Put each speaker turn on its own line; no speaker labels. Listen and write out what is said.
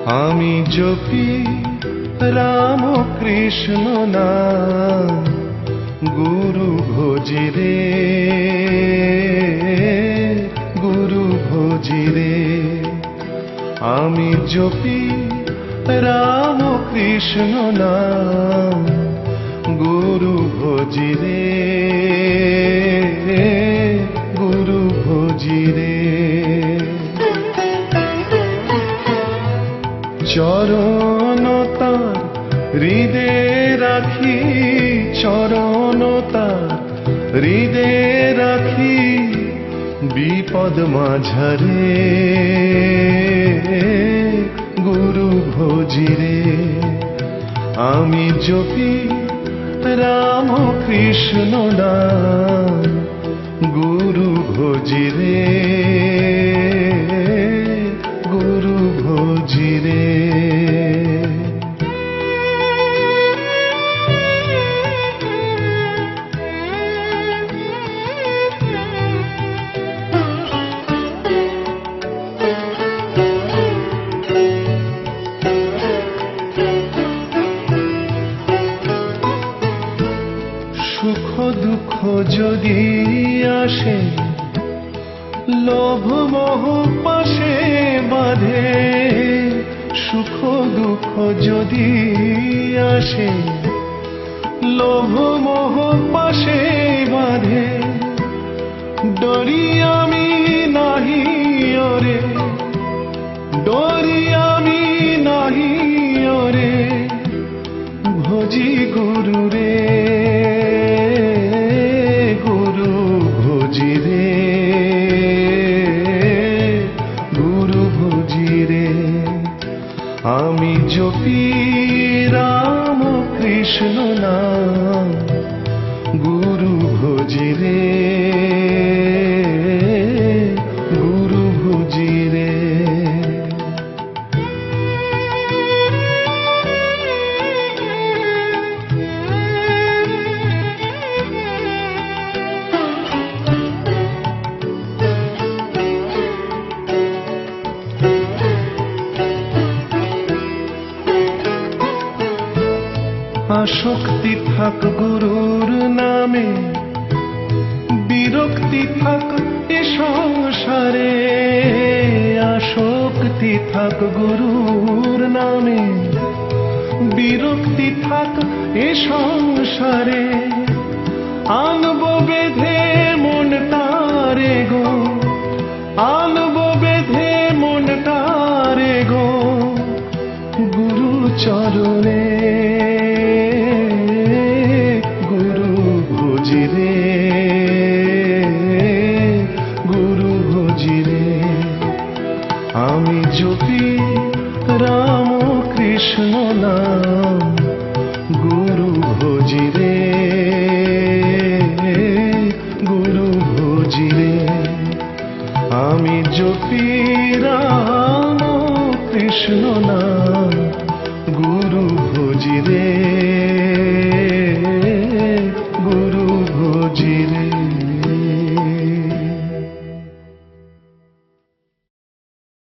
আমি জপি রাম কৃষ্ণ নাম, গুরু ভজি রে, গুরু ভজি রে। আমি জপি রাম কৃষ্ণ নাম, গুরু ভজি রে, গুরু ভজি রে। চরণ তার হৃদে রাখি, চরণ তার হৃদে রাখি, বিপদ মাঝারে গুরু ভজি রে। আমি জপি রাম কৃষ্ণ নাম, গুরু ভজি রে, গুরু ভজি রে। সুখ দুঃখ যদি আসে, লোভ মোহ পাশে বাঁধে। সুখ দুঃখ যদি আসে, লোভ মোহ পাশে বাঁধে। ডরি আমি নাহি ওরে, ডরি আমি নাহি ওরে, ভজি গুরু রে, গুরু ভজি রে, গুরু ভজি রে। আমি জপি রাম কৃষ্ণ নাম, গুরু ভজি রে, গুরু ভজি রে। আসক্তি থাক গুরুর নামে, বিরক্তি থাক এ সংসারে। আসক্তি থাক গুরুর নামে, বিরক্তি থাক এ সংসারে। আনবো বেঁধে মন তারে গো, আনবো বেঁধে মন তারে গো, গুরু চরণে, গুরু ভজি রে, গুরু ভজি রে। আমি জপি রাম কৃষ্ণ নাম, গুরু ভজি রে, গুরু ভজি রে। আমি জপি রাম কৃষ্ণ নাম, গুরু ভজি রে।